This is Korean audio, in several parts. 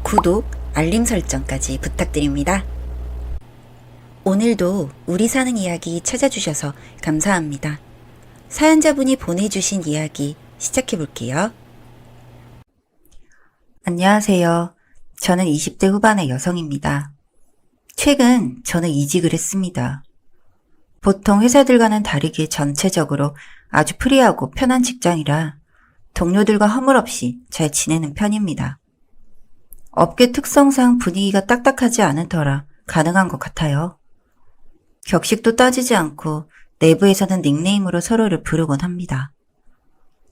구독, 알림 설정까지 부탁드립니다. 오늘도 우리 사는 이야기 찾아주셔서 감사합니다. 사연자분이 보내주신 이야기 시작해볼게요. 안녕하세요. 저는 20대 후반의 여성입니다. 최근 저는 이직을 했습니다. 보통 회사들과는 다르게 전체적으로 아주 프리하고 편한 직장이라 동료들과 허물없이 잘 지내는 편입니다. 업계 특성상 분위기가 딱딱하지 않은 터라 가능한 것 같아요. 격식도 따지지 않고 내부에서는 닉네임으로 서로를 부르곤 합니다.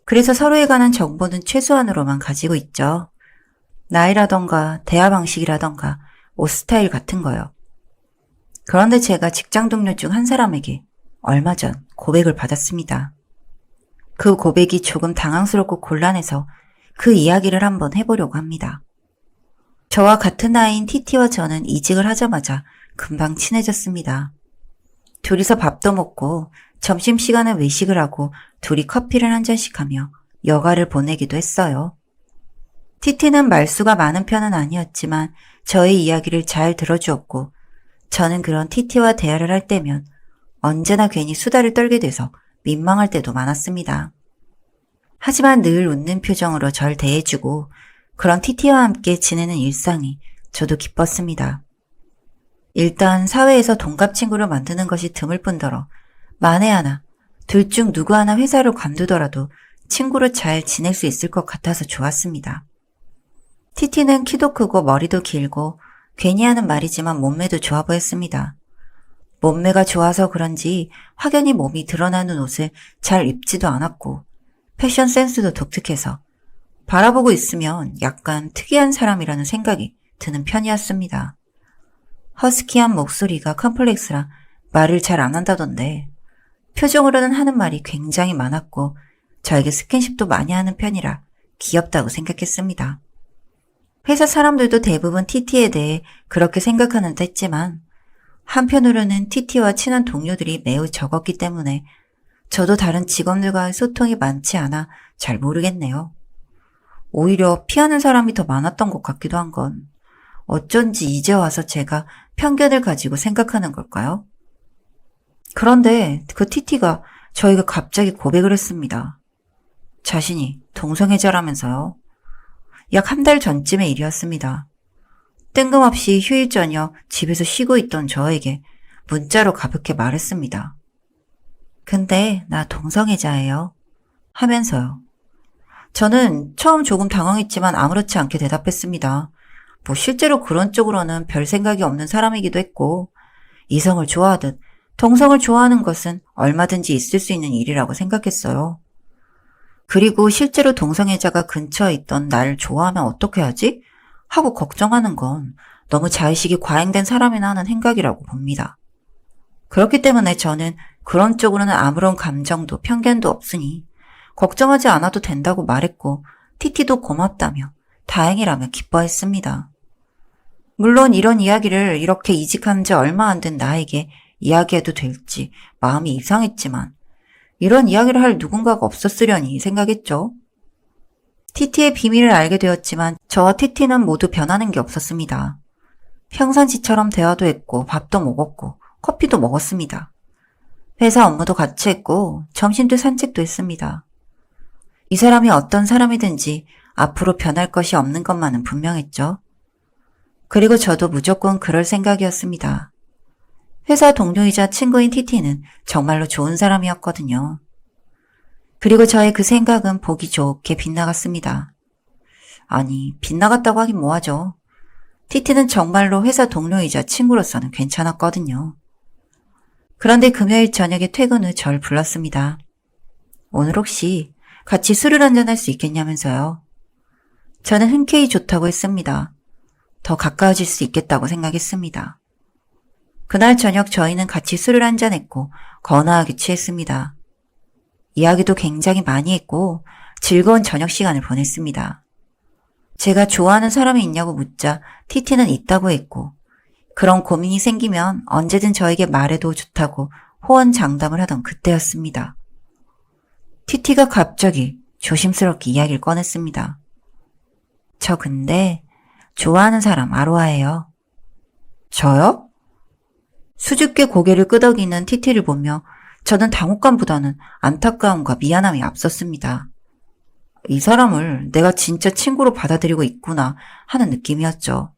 그래서 서로에 관한 정보는 최소한으로만 가지고 있죠. 나이라던가 대화 방식이라던가 옷 스타일 같은 거요. 그런데 제가 직장 동료 중 한 사람에게 얼마 전 고백을 받았습니다. 그 고백이 조금 당황스럽고 곤란해서 그 이야기를 한번 해보려고 합니다. 저와 같은 나이인 TT와 저는 이직을 하자마자 금방 친해졌습니다. 둘이서 밥도 먹고 점심시간에 외식을 하고 둘이 커피를 한 잔씩 하며 여가를 보내기도 했어요. TT는 말수가 많은 편은 아니었지만 저의 이야기를 잘 들어주었고 저는 그런 TT와 대화를 할 때면 언제나 괜히 수다를 떨게 돼서 민망할 때도 많았습니다. 하지만 늘 웃는 표정으로 절 대해주고 그런 TT와 함께 지내는 일상이 저도 기뻤습니다. 일단 사회에서 동갑 친구를 만드는 것이 드물 뿐더러 만에 하나 둘 중 누구 하나 회사를 관두더라도 친구로 잘 지낼 수 있을 것 같아서 좋았습니다. TT는 키도 크고 머리도 길고 괜히 하는 말이지만 몸매도 좋아 보였습니다. 몸매가 좋아서 그런지 확연히 몸이 드러나는 옷을 잘 입지도 않았고 패션 센스도 독특해서 바라보고 있으면 약간 특이한 사람이라는 생각이 드는 편이었습니다. 허스키한 목소리가 컴플렉스라 말을 잘 안 한다던데 표정으로는 하는 말이 굉장히 많았고 저에게 스킨십도 많이 하는 편이라 귀엽다고 생각했습니다. 회사 사람들도 대부분 TT에 대해 그렇게 생각하는 듯 했지만 한편으로는 TT와 친한 동료들이 매우 적었기 때문에 저도 다른 직원들과의 소통이 많지 않아 잘 모르겠네요. 오히려 피하는 사람이 더 많았던 것 같기도 한 건 어쩐지 이제 와서 제가 편견을 가지고 생각하는 걸까요? 그런데 그 TT가 저에게 갑자기 고백을 했습니다. 자신이 동성애자라면서요. 약 한 달 전쯤의 일이었습니다. 뜬금없이 휴일 저녁 집에서 쉬고 있던 저에게 문자로 가볍게 말했습니다. 근데 나 동성애자예요. 하면서요. 저는 처음 조금 당황했지만 아무렇지 않게 대답했습니다. 뭐 실제로 그런 쪽으로는 별 생각이 없는 사람이기도 했고 이성을 좋아하듯 동성을 좋아하는 것은 얼마든지 있을 수 있는 일이라고 생각했어요. 그리고 실제로 동성애자가 근처에 있던 날 좋아하면 어떻게 하지? 하고 걱정하는 건 너무 자의식이 과잉된 사람이나 하는 생각이라고 봅니다. 그렇기 때문에 저는 그런 쪽으로는 아무런 감정도 편견도 없으니 걱정하지 않아도 된다고 말했고 TT도 고맙다며 다행이라며 기뻐했습니다. 물론 이런 이야기를 이렇게 이직한 지 얼마 안 된 나에게 이야기해도 될지 마음이 이상했지만 이런 이야기를 할 누군가가 없었으려니 생각했죠. TT의 비밀을 알게 되었지만 저와 TT는 모두 변하는 게 없었습니다. 평상시처럼 대화도 했고 밥도 먹었고 커피도 먹었습니다. 회사 업무도 같이 했고 점심도 산책도 했습니다. 이 사람이 어떤 사람이든지 앞으로 변할 것이 없는 것만은 분명했죠. 그리고 저도 무조건 그럴 생각이었습니다. 회사 동료이자 친구인 TT는 정말로 좋은 사람이었거든요. 그리고 저의 그 생각은 보기 좋게 빗나갔습니다. 아니, 빗나갔다고 하긴 뭐하죠. TT는 정말로 회사 동료이자 친구로서는 괜찮았거든요. 그런데 금요일 저녁에 퇴근 후 절 불렀습니다. 오늘 혹시 같이 술을 한잔할 수 있겠냐면서요. 저는 흔쾌히 좋다고 했습니다. 더 가까워질 수 있겠다고 생각했습니다. 그날 저녁 저희는 같이 술을 한잔했고 거나하게 취했습니다. 이야기도 굉장히 많이 했고 즐거운 저녁 시간을 보냈습니다. 제가 좋아하는 사람이 있냐고 묻자 TT는 있다고 했고 그런 고민이 생기면 언제든 저에게 말해도 좋다고 호언장담을 하던 그때였습니다. TT가 갑자기 조심스럽게 이야기를 꺼냈습니다. 저 근데 좋아하는 사람 아로하예요. 저요? 수줍게 고개를 끄덕이는 티티를 보며 저는 당혹감보다는 안타까움과 미안함이 앞섰습니다. 이 사람을 내가 진짜 친구로 받아들이고 있구나 하는 느낌이었죠.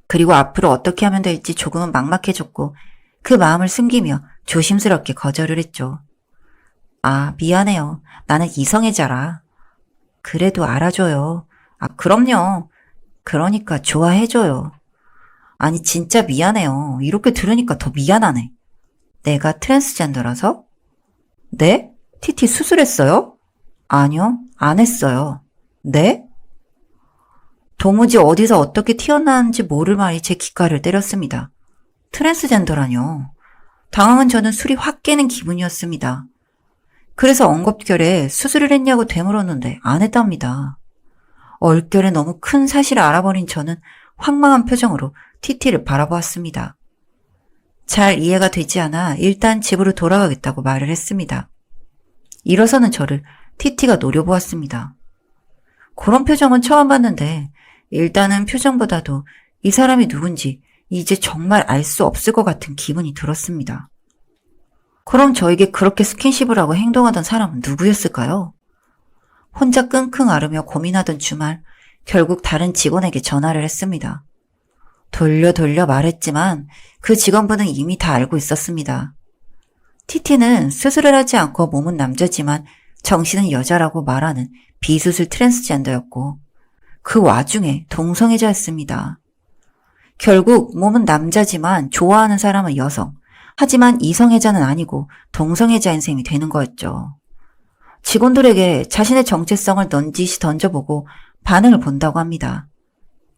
그리고 앞으로 어떻게 하면 될지 조금은 막막해졌고 그 마음을 숨기며 조심스럽게 거절을 했죠. 아, 미안해요. 나는 이성애자라. 그래도 알아줘요. 아, 그럼요. 그러니까 좋아해줘요. 아니, 진짜 미안해요. 이렇게 들으니까 더 미안하네. 내가 트랜스젠더라서? 네? 티티 수술했어요? 아니요, 안 했어요. 네? 도무지 어디서 어떻게 튀어나왔는지 모를 말이 제 귓가를 때렸습니다. 트랜스젠더라뇨. 당황한 저는 술이 확 깨는 기분이었습니다. 그래서 엉겁결에 수술을 했냐고 되물었는데 안 했답니다. 얼결에 너무 큰 사실을 알아버린 저는 황망한 표정으로 티티를 바라보았습니다. 잘 이해가 되지 않아 일단 집으로 돌아가겠다고 말을 했습니다. 일어서는 저를 티티가 노려보았습니다. 그런 표정은 처음 봤는데 일단은 표정보다도 이 사람이 누군지 이제 정말 알 수 없을 것 같은 기분이 들었습니다. 그럼 저에게 그렇게 스킨십을 하고 행동하던 사람은 누구였을까요? 혼자 끙끙 앓으며 고민하던 주말 결국 다른 직원에게 전화를 했습니다. 돌려 말했지만 그 직원분은 이미 다 알고 있었습니다. 티티는 수술을 하지 않고 몸은 남자지만 정신은 여자라고 말하는 비수술 트랜스젠더였고 그 와중에 동성애자였습니다. 결국 몸은 남자지만 좋아하는 사람은 여성, 하지만 이성애자는 아니고 동성애자인 셈이 되는 거였죠. 직원들에게 자신의 정체성을 넌지시 던져보고 반응을 본다고 합니다.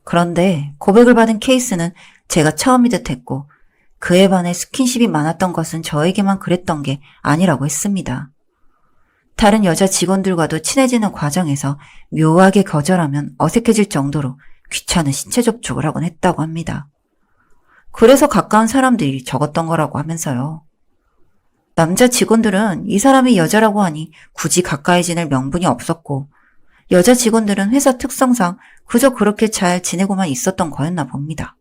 그런데 고백을 받은 케이스는 제가 처음이듯 했고 그에 반해 스킨십이 많았던 것은 저에게만 그랬던 게 아니라고 했습니다. 다른 여자 직원들과도 친해지는 과정에서 묘하게 거절하면 어색해질 정도로 귀찮은 신체 접촉을 하곤 했다고 합니다. 그래서 가까운 사람들이 적었던 거라고 하면서요. 남자 직원들은 이 사람이 여자라고 하니 굳이 가까이 지낼 명분이 없었고 여자 직원들은 회사 특성상 그저 그렇게 잘 지내고만 있었던 거였나 봅니다.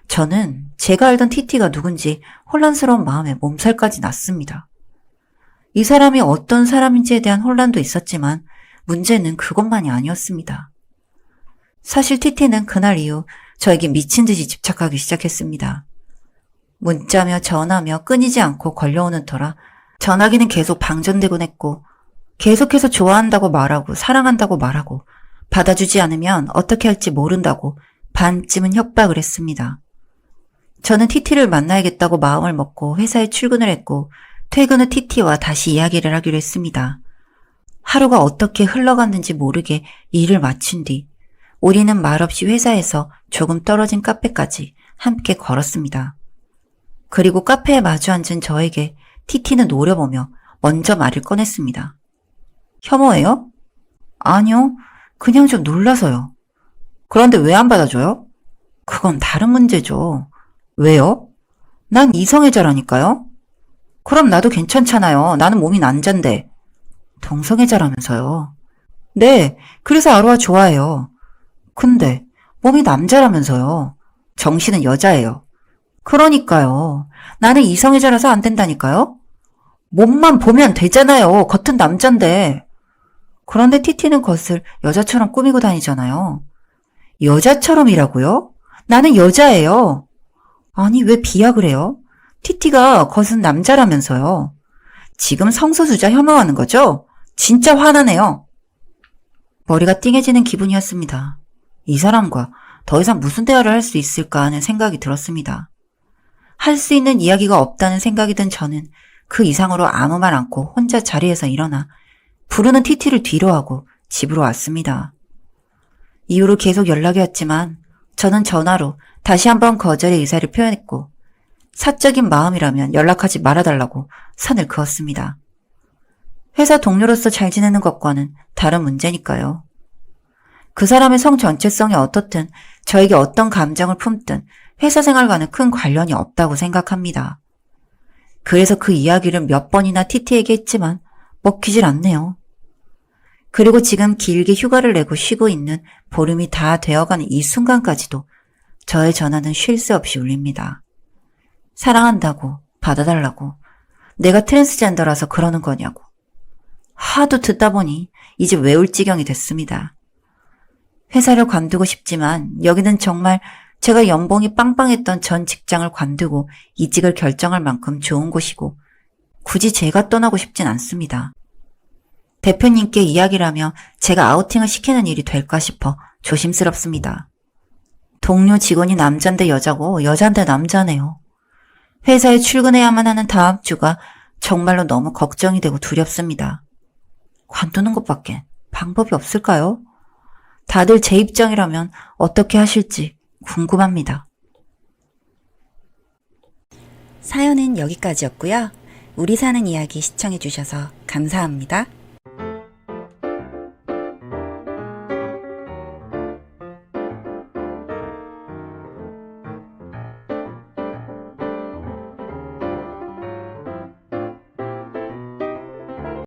저는 제가 알던 티티가 누군지 혼란스러운 마음에 몸살까지 났습니다. 이 사람이 어떤 사람인지에 대한 혼란도 있었지만 문제는 그것만이 아니었습니다. 사실 티티는 그날 이후 저에게 미친 듯이 집착하기 시작했습니다. 문자며 전화며 끊이지 않고 걸려오는 터라 전화기는 계속 방전되곤 했고 계속해서 좋아한다고 말하고 사랑한다고 말하고 받아주지 않으면 어떻게 할지 모른다고 반쯤은 협박을 했습니다. 저는 티티를 만나야겠다고 마음을 먹고 회사에 출근을 했고 퇴근 후 티티와 다시 이야기를 하기로 했습니다. 하루가 어떻게 흘러갔는지 모르게 일을 마친 뒤 우리는 말없이 회사에서 조금 떨어진 카페까지 함께 걸었습니다. 그리고 카페에 마주 앉은 저에게 티티는 노려보며 먼저 말을 꺼냈습니다. 혐오해요? 아니요, 그냥 좀 놀라서요. 그런데 왜 안 받아줘요? 그건 다른 문제죠. 왜요? 난 이성애자라니까요. 그럼 나도 괜찮잖아요. 나는 몸이 남잔데. 동성애자라면서요. 네, 그래서 아로하 좋아해요. 근데 몸이 남자라면서요. 정신은 여자예요. 그러니까요. 나는 이성애자라서 안 된다니까요. 몸만 보면 되잖아요. 겉은 남잔데. 그런데 티티는 겉을 여자처럼 꾸미고 다니잖아요. 여자처럼이라고요? 나는 여자예요. 아니, 왜 비약을 해요? 티티가 겉은 남자라면서요. 지금 성소수자 혐오하는 거죠? 진짜 화나네요. 머리가 띵해지는 기분이었습니다. 이 사람과 더 이상 무슨 대화를 할 수 있을까 하는 생각이 들었습니다. 할 수 있는 이야기가 없다는 생각이 든 저는 그 이상으로 아무 말 않고 혼자 자리에서 일어나 부르는 티티를 뒤로하고 집으로 왔습니다. 이후로 계속 연락이 왔지만 저는 전화로 다시 한번 거절의 의사를 표현했고 사적인 마음이라면 연락하지 말아달라고 선을 그었습니다. 회사 동료로서 잘 지내는 것과는 다른 문제니까요. 그 사람의 성 전체성이 어떻든 저에게 어떤 감정을 품든 회사 생활과는 큰 관련이 없다고 생각합니다. 그래서 그 이야기를 몇 번이나 티티에게 했지만 먹히질 않네요. 그리고 지금 길게 휴가를 내고 쉬고 있는 보름이 다 되어가는 이 순간까지도 저의 전화는 쉴 새 없이 울립니다. 사랑한다고, 받아달라고, 내가 트랜스젠더라서 그러는 거냐고. 하도 듣다 보니 이제 외울 지경이 됐습니다. 회사를 관두고 싶지만 여기는 정말 제가 연봉이 빵빵했던 전 직장을 관두고 이직을 결정할 만큼 좋은 곳이고 굳이 제가 떠나고 싶진 않습니다. 대표님께 이야기를 하며 제가 아우팅을 시키는 일이 될까 싶어 조심스럽습니다. 동료 직원이 남잔데 여자고 여잔데 남자네요. 회사에 출근해야만 하는 다음 주가 정말로 너무 걱정이 되고 두렵습니다. 관두는 것밖에 방법이 없을까요? 다들 제 입장이라면 어떻게 하실지 궁금합니다. 사연은 여기까지였고요. 우리 사는 이야기 시청해주셔서 감사합니다.